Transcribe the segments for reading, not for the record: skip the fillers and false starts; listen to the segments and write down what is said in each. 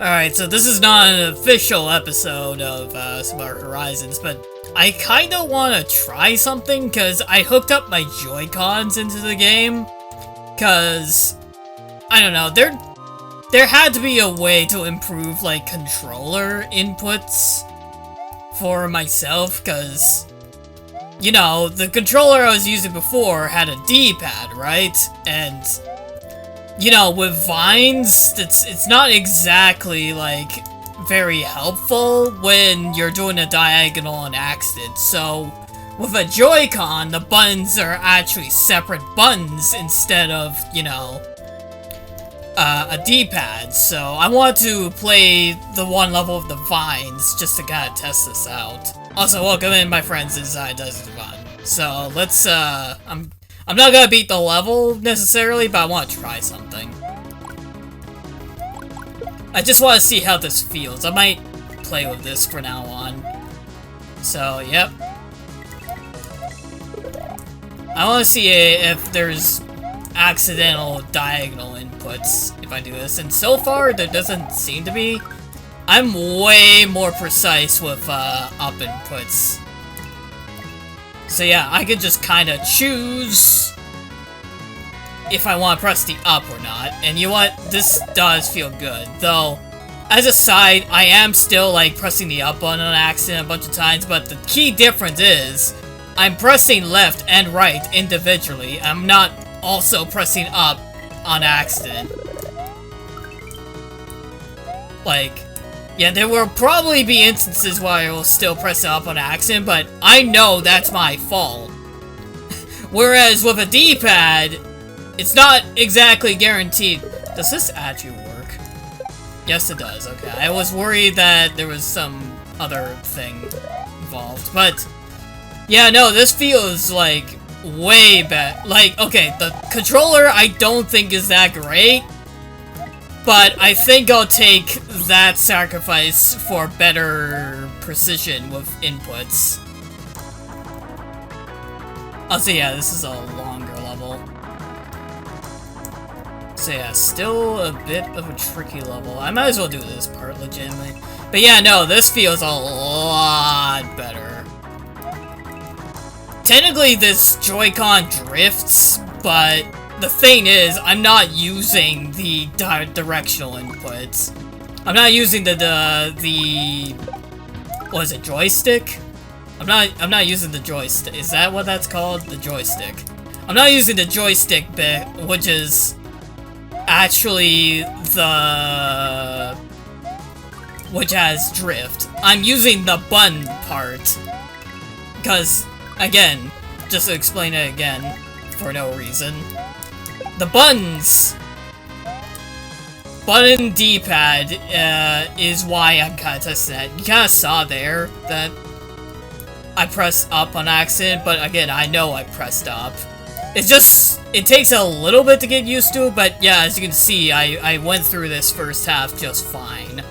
Alright, so this is not an official episode of Smart Horizons, but I kinda wanna try something, cause I hooked up my Joy-Cons into the game, cause, I don't know, there had to be a way to improve, like, controller inputs for myself, cause, you know, the controller I was using before had a D-pad, right? And, you know, with vines, it's not exactly, like, very helpful when you're doing a diagonal on accident. So, with a Joy-Con, the buttons are actually separate buttons instead of, you know, a D-pad. So, I want to play the one level of the vines just to kind of test this out. Also, welcome in, my friends, inside Desert Fun. So, let's, I'm not gonna beat the level, necessarily, but I want to try something. I just want to see how this feels. I might play with this from now on. So, yep. I want to see if there's accidental diagonal inputs if I do this, and so far there doesn't seem to be. I'm way more precise with up inputs. So yeah, I could just kind of choose if I want to press the up or not. And you know what? This does feel good. Though, as a side, I am still, like, pressing the up button on accident a bunch of times. But the key difference is, I'm pressing left and right individually. I'm not also pressing up on accident. Like, yeah, there will probably be instances where I will still press up on accident, but I know that's my fault. Whereas with a D-pad, it's not exactly guaranteed. Does this actually work? Yes, it does. Okay, I was worried that there was some other thing involved, but yeah, no, this feels like way better. Like, okay, the controller I don't think is that great, but I think I'll take that sacrifice for better precision with inputs. Also, yeah, this is a longer level. So yeah, still a bit of a tricky level. I might as well do this part legitimately. But yeah, no, this feels a lot better. Technically, this Joy-Con drifts, but the thing is, I'm not using the directional inputs. I'm not using the what is it, joystick? I'm not using the joystick. Is that what that's called? The joystick. I'm not using the joystick bit, which is actually which has drift. I'm using the button part. Because, again, just to explain it again, for no reason. The buttons, button D-pad, is why I'm kind of testing that. You kind of saw there that I pressed up on accident, but again, I know I pressed up. It's just, it takes a little bit to get used to, but yeah, as you can see, I went through this first half just fine.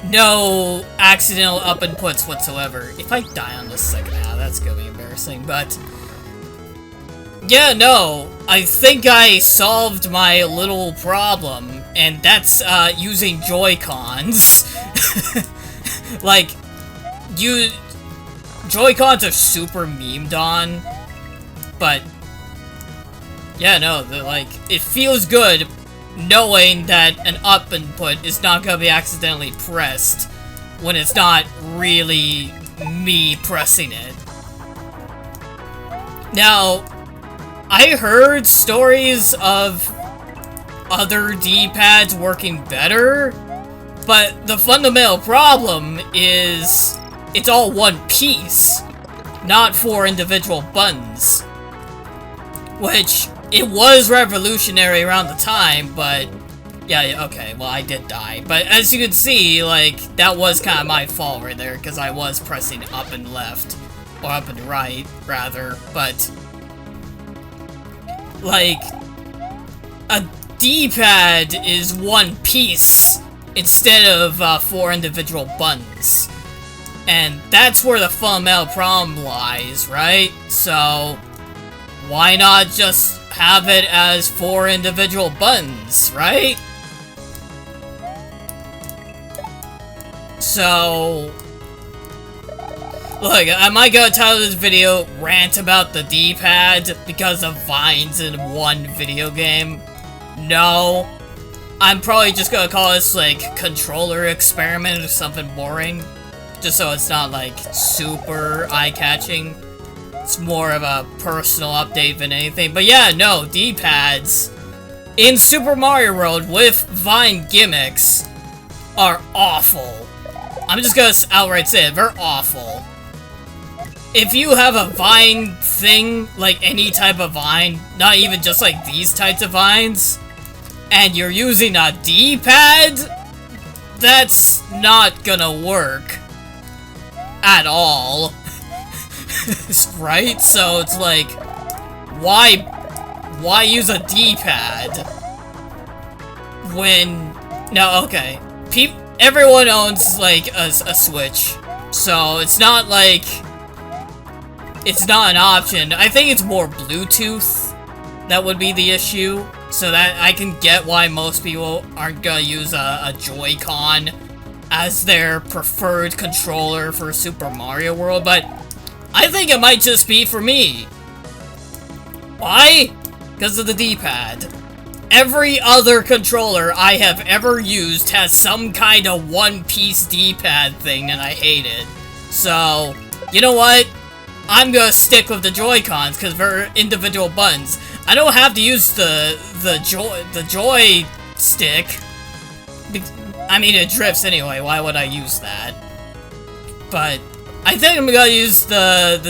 No accidental up inputs whatsoever. If I die on this second half, that's gonna be embarrassing, but yeah, no, I think I solved my little problem, and that's, using Joy-Cons. Like, Joy-Cons are super memed on, but yeah, no, like, it feels good knowing that an up input is not gonna be accidentally pressed when it's not really me pressing it. Now, I heard stories of other D-pads working better, but the fundamental problem is it's all one piece, not 4 individual buttons. Which, it was revolutionary around the time, but yeah, okay, well, I did die. But as you can see, like, that was kind of my fault right there, because I was pressing up and left, or up and right, rather, but like, a D-pad is one piece instead of 4 individual buttons. And that's where the fundamental problem lies, right? So, why not just have it as 4 individual buttons, right? So, look, am I gonna title this video Rant About the D-Pad because of vines in one video game? No. I'm probably just gonna call this, like, controller experiment or something boring. Just so it's not, like, super eye-catching. It's more of a personal update than anything. But yeah, no, D-pads in Super Mario World with Vine gimmicks are awful. I'm just gonna outright say it, they're awful. If you have a Vine thing, like any type of Vine, not even just like these types of Vines, and you're using a D-pad, that's not gonna work at all. Right? So it's like, why use a D-pad when, no, okay, everyone owns like a Switch, so it's not like, it's not an option. I think it's more Bluetooth that would be the issue. So that I can get why most people aren't gonna use a Joy-Con as their preferred controller for Super Mario World, but I think it might just be for me. Why? Because of the D-pad. Every other controller I have ever used has some kind of one-piece D-pad thing, and I hate it. So, you know what? I'm gonna stick with the Joy-Cons because they're individual buttons. I don't have to use the joy stick. I mean, it drifts anyway. Why would I use that? But I think I'm gonna use the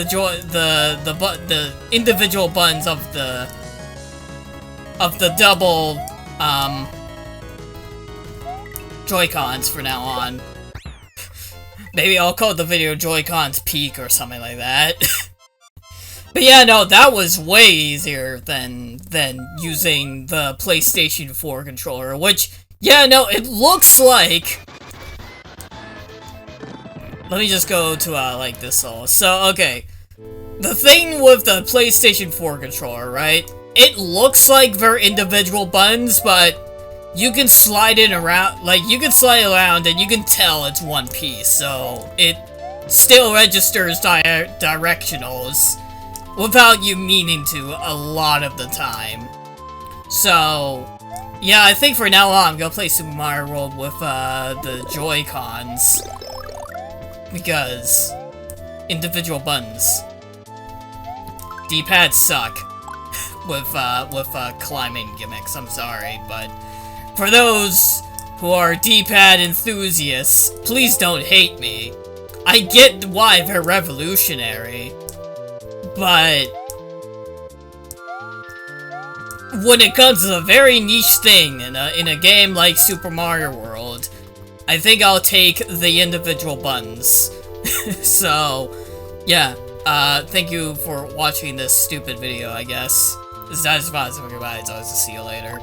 individual buttons of the double Joy-Cons for now on. Maybe I'll call the video Joy-Cons Peak or something like that. But yeah, no, that was way easier than using the PlayStation 4 controller, which, yeah, no, it looks like... Let me just go to, like, this all. So, okay. The thing with the PlayStation 4 controller, right? It looks like they're individual buttons, but you can slide it around, like, you can slide it around and you can tell it's one piece, so it still registers directionals without you meaning to a lot of the time. So, yeah, I think for now on, I'm gonna play Super Mario World with, the Joy-Cons. Because individual buttons. D-pads suck with climbing gimmicks, I'm sorry, but for those who are D-pad enthusiasts, please don't hate me. I get why they're revolutionary, but when it comes to a very niche thing in a game like Super Mario World, I think I'll take the individual buttons. So, yeah, thank you for watching this stupid video, I guess. This is Goodbye, so I'll see you later.